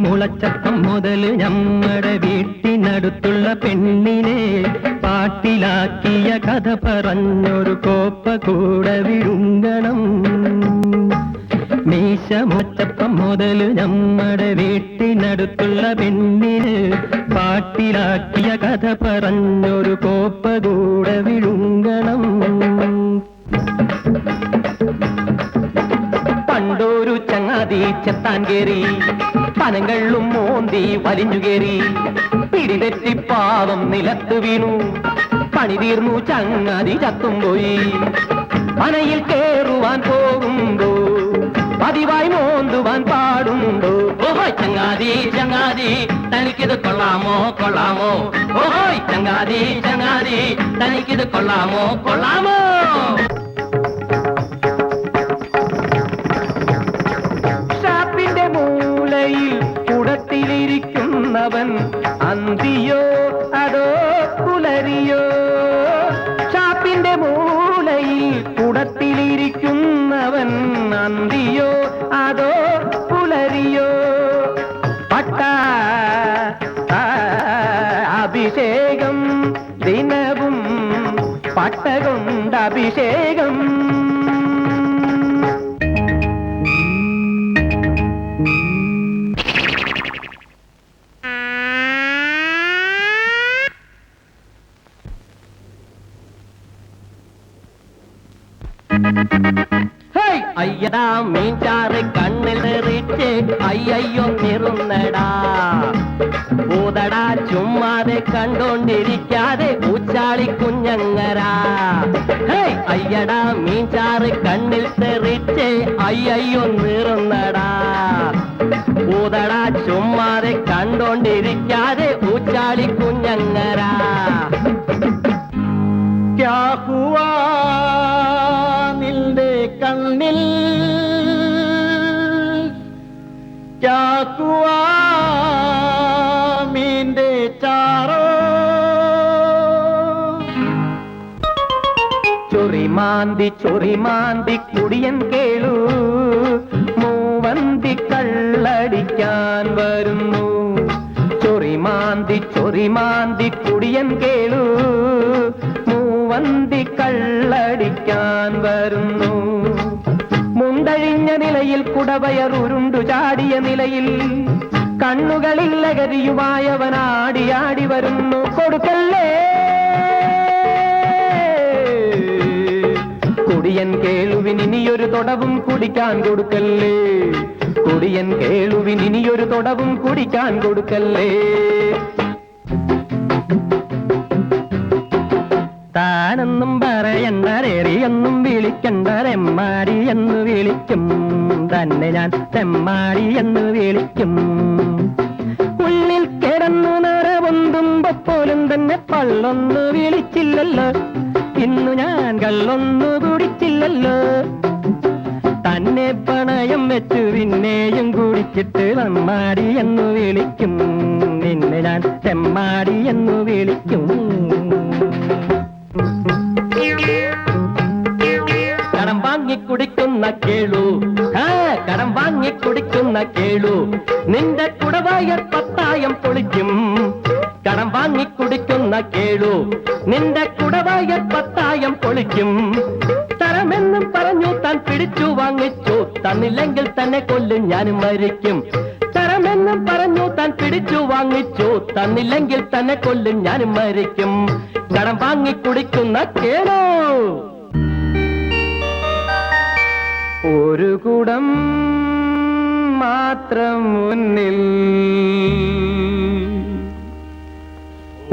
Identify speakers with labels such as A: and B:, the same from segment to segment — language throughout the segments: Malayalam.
A: മുളച്ചപ്പം മുതൽ നമ്മുടെ വീട്ടിനടുത്തുള്ള പെണ്ണിനെ പാട്ടിലാക്കിയ കഥ പറഞ്ഞൊരു കോപ്പ കൂടെ വിഴുങ്ങണം. മുളച്ചപ്പം മുതൽ നമ്മുടെ വീട്ടിനടുത്തുള്ള പെണ്ണിന് പാട്ടിലാക്കിയ കഥ പറഞ്ഞൊരു കോപ്പ കൂടെ വിഴുങ്ങണം. പണ്ടൊരു ചങ്ങാതി ചെത്താൻ കേറി പനങ്ങളും മോന്തി വലിഞ്ഞുകേറി പിടിതെറ്റി പാവം നിലത്ത് വീണു. പണി തീർന്നു ചങ്ങാതി ചത്തും പോയി. പനയിൽ കേറുവാൻ പോകുമ്പോ പതിവായി മോന്തുവാൻ പാടുണ്ടോ? ഓഹോയ് ചങ്ങാതി ചങ്ങാതി തനിക്കിത് കൊള്ളാമോ കൊള്ളാമോ? ഓഹോയ് ചങ്ങാതി ചങ്ങാതി തനിക്കിത് കൊള്ളാമോ കൊള്ളാമോ? ഷാപ്പിന്റെ മൂലയിൽ കുടത്തിലിരിക്കുന്നവൻ അന്തിയോ അതോ പുലരിയോ? ഷാപ്പിന്റെ മൂലയിൽ കുടത്തിലിരിക്കുന്നവൻ അന്തിയോ അതോ പുലരിയോ? അഭിഷേകം ദിനവും പട്ട കൊണ്ട് അഭിഷേകം. അയ്യടാ മീൻചാറ് കണ്ണിൽ തെറിച്ച് അയ്യോ നിറുന്നടാ. ഊതടാ ചുമ്മാതെ കണ്ടോണ്ടിരിക്കാതെ ഊച്ചാളി കുഞ്ഞങ്ങരാ. അയ്യടാ മീൻചാറ് കണ്ണിൽ തെറിച്ച് അയ്യോ നിറുന്നടാ. ഊതടാ ചുമ്മാതെ കണ്ടോണ്ടിരിക്കാതെ ഊച്ചാളി കുഞ്ഞങ്ങരാ. ക്യാ ഹുവാ നിന്റെ കണ്ണിൽ ക്യാ ഹുവാ മീന്റെ ചാറോ? ചൊറിമാന്തി കുടിയൻ കേളു മൂവന്തി കള്ളടിക്കാൻ വരുന്നു. ചൊറിമാന്തി കുടിയൻ കേളു മൂവന്തി കള്ളടിക്കാൻ വരുന്നു. മുണ്ടഴിഞ്ഞ നിലയിൽ കുടവയർ ഉരുണ്ടു ചാടിയ നിലയിൽ കണ്ണുകളിൽ ലഹരിയുമായവനാടിയാടി വരുന്നു. കൊടുക്കല്ലേ കുടിയൻ കേളുവിനിയൊരു തൊടവും കുടിക്കാൻ കൊടുക്കല്ലേ. കുടിയൻ കേളുവിനിയൊരു തൊടവും കുടിക്കാൻ കൊടുക്കല്ലേ. താനെന്നും പറയണ്ടരേറിയൊന്നും വിളിക്കണ്ടരെമ്മാടി എന്ന് വിളിക്കും. തന്നെ ഞാൻ തെമ്മാടി എന്ന് വിളിക്കും. ഉള്ളിൽ കിടന്നു നിറവൊന്തുമ്പോ പോലും തന്നെ പള്ളൊന്നു വിളിച്ചില്ലല്ലോ. ഇന്നു ഞാൻ കള്ളൊന്നു കുടിച്ചില്ലല്ലോ. തന്നെ പണയം വെച്ചു പിന്നെയും കുടിച്ചിട്ട് നമ്മാടി എന്ന് വിളിക്കും. നിന്നെ ഞാൻ തെമ്മാടി എന്ന് വിളിക്കും. കടം വാങ്ങിക്കുടിക്കുന്ന കേളു കടം വാങ്ങിക്കുടിക്കുന്ന കേളു നിന്റെ കുടവായർ പത്തായം പൊളിക്കും. കടം വാങ്ങിക്കുടിക്കുന്ന കേളു നിന്റെ കുടവായർ പത്തായം പൊളിക്കും. തരമെന്നും പറഞ്ഞു താൻ പിടിച്ചു വാങ്ങിച്ചു. തന്നില്ലെങ്കിൽ തന്നെ കൊല്ലും ഞാനും മരിക്കും. തരമെന്നും പറഞ്ഞു താൻ പിടിച്ചു വാങ്ങിച്ചു. തന്നില്ലെങ്കിൽ തന്നെ കൊല്ലും ഞാനും മരിക്കും. കടം വാങ്ങിക്കുടിക്കുന്ന കേളു. ഒരു കുടം മാത്രം മുന്നിൽ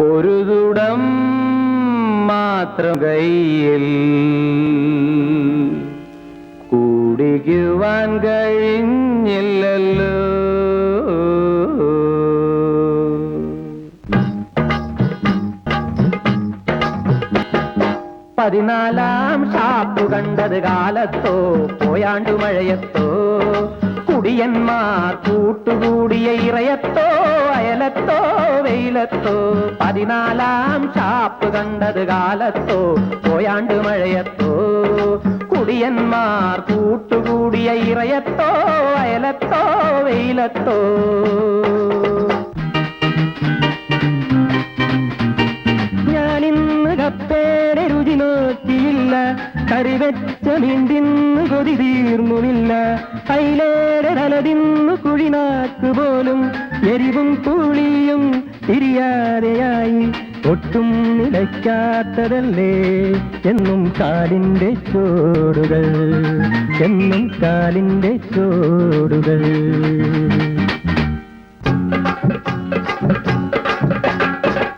A: ഒരു കുടം മാത്രം കയ്യിൽ കുടിക്കുവാൻ കഴിഞ്ഞില്ലല്ലോ. 14 ഷാപ്പു കണ്ടത് കാലത്തോ പോയാണ്ടു മഴയത്തോ കുടിയന്മാർ കൂട്ടുകൂടിയ ഇറയത്തോ അയലത്തോ വെയിലത്തോ. 14 ഷാപ്പ് കണ്ടത് കാലത്തോ പോയാണ്ടു മഴയത്തോ കുടിയന്മാർ കൂട്ടുകൂടിയ ഇറയത്തോ അയലത്തോ വെയിലത്തോ. ഞാനിന്ന് കപ്പേടെ രുചി നോക്കിയില്ല, കറിവെച്ച മീണ്ടിന്ന് കൊതി തീർന്നുമില്ല, അയിലേടെ തലതിന്നു കുഴിനാക്ക് പോലും എരിവും പുളിയും തിരിയാതെയായി. ഒട്ടും നിലയ്ക്കാത്തതല്ലേ എന്നും കാലിന്റെ ചോടുകൾ, എന്നും കാലിന്റെ ചോടുകൾ.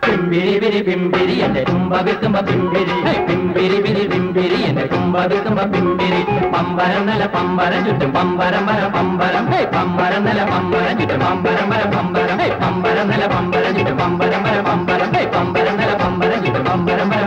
A: പിമ്പിരി പിരി പിമ്പിരി എന്റെ കുമ്പ വിൽക്കുമ്പ പിമ്പിരി, പിമ്പിരി പിരി പിമ്പിരി എന്റെ കുമ്പ വിൽക്കുമ്പ പിമ്പിരി. പമ്പരം നല്ല പമ്പരം ചുറ്റും പമ്പരം വര പമ്പരം, പമ്പരം നല്ല പമ്പരം ചുറ്റും പമ്പരം വര പമ്പരം, പമ്പരം നല്ല പമ്പരം ചുറ്റും പമ്പരം വര പമ്പരം, പമ്പരം നല്ല പമ്പരം ചുറ്റും പമ്പരം വര